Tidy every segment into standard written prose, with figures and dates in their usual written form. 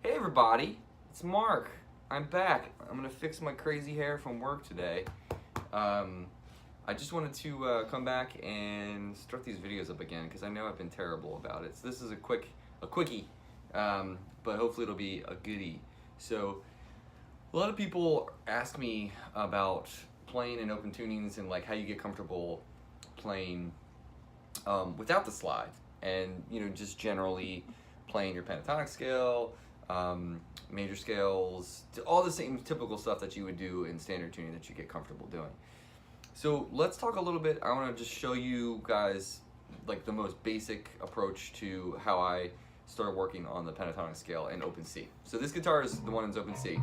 Hey everybody, it's Mark. I'm back. I'm gonna fix my crazy hair from work today. I just wanted to come back and start these videos up again because I know I've been terrible about it. So this is a quickie, but hopefully it'll be a goodie. So a lot of people ask me about playing in open tunings and like how you get comfortable playing without the slide, and just generally playing your pentatonic scale, major scales, all the same typical stuff that you would do in standard tuning that you get comfortable doing. So let's talk a little bit. I want to just show you guys like the most basic approach to how I started working on the pentatonic scale in open C. So this guitar is the one in open C,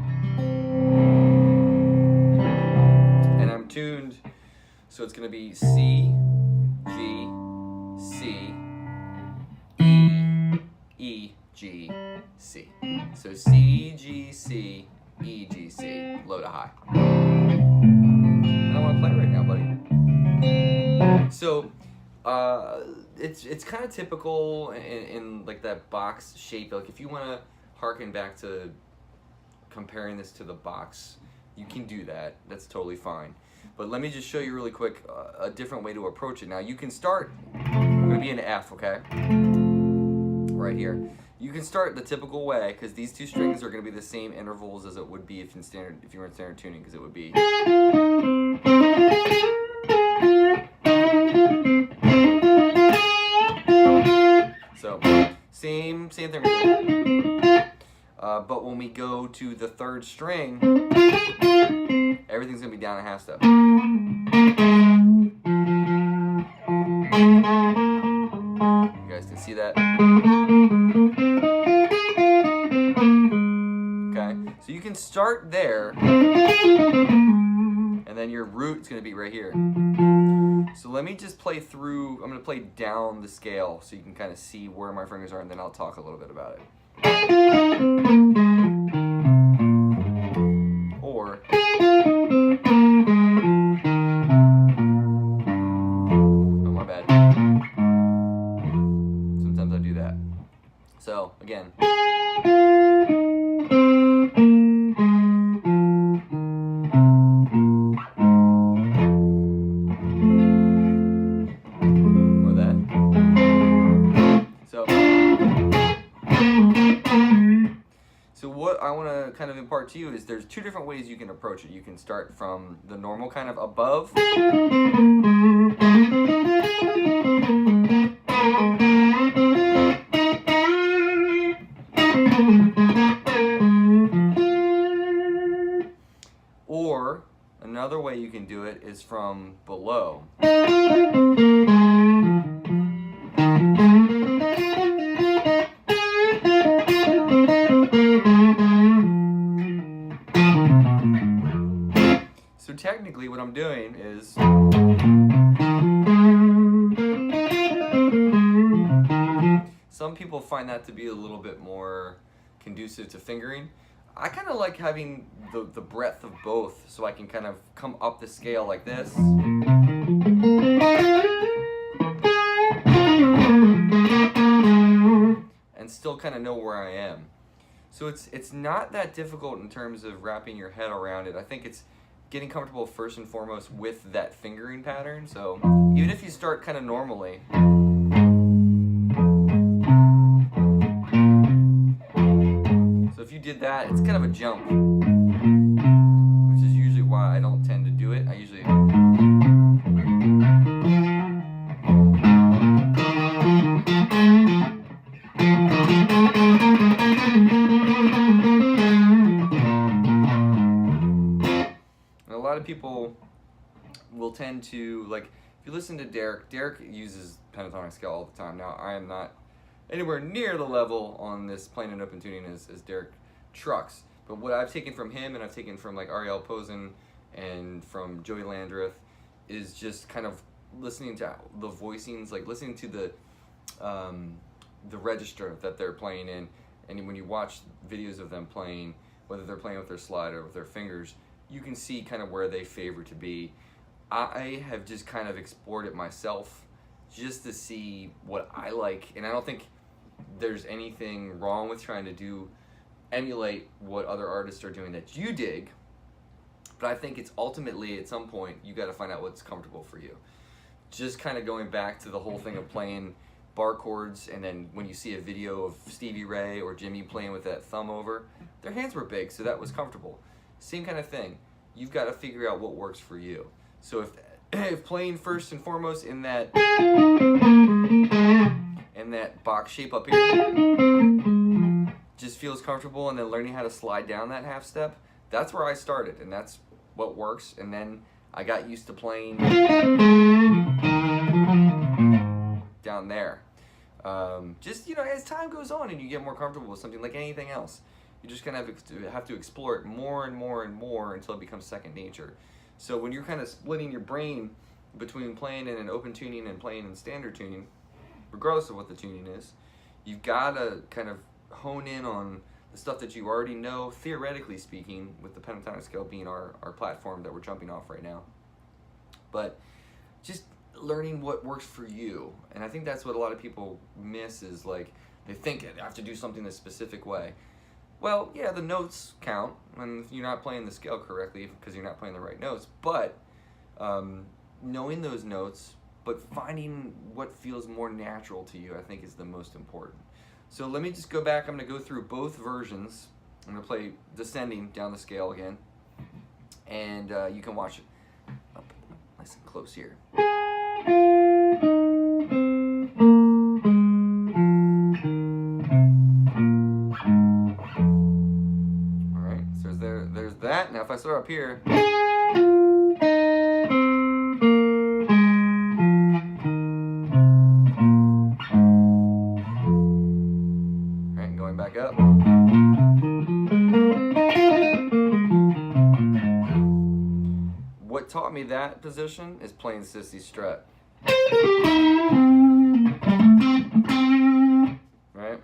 and I'm tuned, so it's going to be C, G, C, E, G, C. So C, G, C, E, G, C, low to high. I don't want to play right now, buddy. So it's kind of typical in like that box shape. Like if you want to harken back to comparing this to the box, you can do that. That's totally fine. But let me just show you really quick a different way to approach it. Now you can start, I'm going to be in F, okay? Right here. You can start the typical way because these two strings are going to be the same intervals as it would be if you were in standard tuning, because it would be so same thing. But when we go to the third string, everything's going to be down a half step. You guys can see that. Okay, so you can start there, and then your root is going to be right here. So let me just play through. I'm going to play down the scale so you can kind of see where my fingers are, and then I'll talk a little bit about it. Or oh, my bad. Sometimes I do that. So again. Or that. So what I want to kind of impart to you is there's two different ways you can approach it. You can start from the normal kind of above, or another way you can do it is from below. So technically what I'm doing is some people find that to be a little bit more conducive to fingering. I kind of like having the breadth of both, so I can kind of come up the scale like this. And still kind of know where I am. So it's not that difficult in terms of wrapping your head around it. I think it's getting comfortable first and foremost with that fingering pattern. So even if you start kind of normally, so if you did that, it's kind of a jump, which is usually why I don't tend to do it. I usually a lot of people will tend to, like, if you listen to Derek uses pentatonic scale all the time. Now, I am not anywhere near the level on this playing and open tuning as Derek trucks. But what I've taken from him, and I've taken from like Ariel Posen and from Joey Landreth, is just kind of listening to the voicings, like listening to the register that they're playing in. And when you watch videos of them playing, whether they're playing with their slide or with their fingers, you can see kind of where they favor to be. I have just kind of explored it myself just to see what I like, and I don't think there's anything wrong with trying to do emulate what other artists are doing that you dig, but I think it's ultimately, at some point, you got to find out what's comfortable for you. Just kind of going back to the whole thing of playing bar chords, and then when you see a video of Stevie Ray or Jimmy playing with that thumb over, their hands were big, so that was comfortable. Same kind of thing. You've got to figure out what works for you. So if playing first and foremost in that box shape up here just feels comfortable, and then learning how to slide down that half step, that's where I started, and that's what works. And then I got used to playing down there. Just, as time goes on and you get more comfortable with something, like anything else, you're just gonna have to explore it more and more and more until it becomes second nature. So when you're kind of splitting your brain between playing in an open tuning and playing in standard tuning, regardless of what the tuning is, you've got to kind of hone in on the stuff that you already know, theoretically speaking, with the pentatonic scale being our platform that we're jumping off right now. But just learning what works for you. And I think that's what a lot of people miss, is like, they think they have to do something a specific way. Well, yeah, the notes count, and you're not playing the scale correctly because you're not playing the right notes, but knowing those notes, but finding what feels more natural to you, I think is the most important. So let me just go back. I'm going to go through both versions. I'm going to play descending down the scale again, and you can watch it up nice and close here. Alright, so there's that. Now if I start up here, back up. What taught me that position is playing Sissy Strut. Right?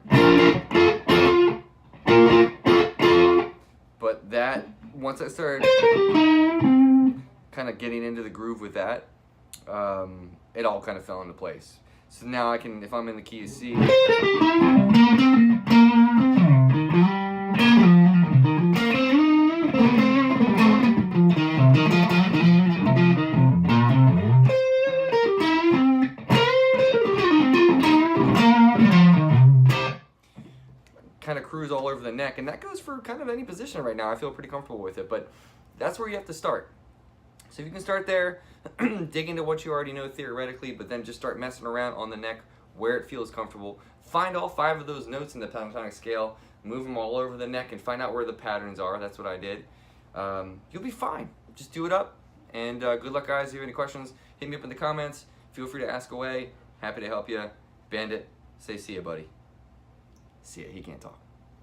But that, once I started kind of getting into the groove with that, it all kind of fell into place. So now I can, if I'm in the key of C, kind of cruise all over the neck, and that goes for kind of any position right now. I feel pretty comfortable with it, but that's where you have to start. So if you can start there, dig into what you already know theoretically, but then just start messing around on the neck where it feels comfortable. Find all 5 of those notes in the pentatonic scale, move them all over the neck, and find out where the patterns are. That's what I did. You'll be fine. Just do it up, and good luck, guys. If you have any questions, hit me up in the comments. Feel free to ask away. Happy to help you. Bandit, say see ya, buddy. See ya. He can't talk.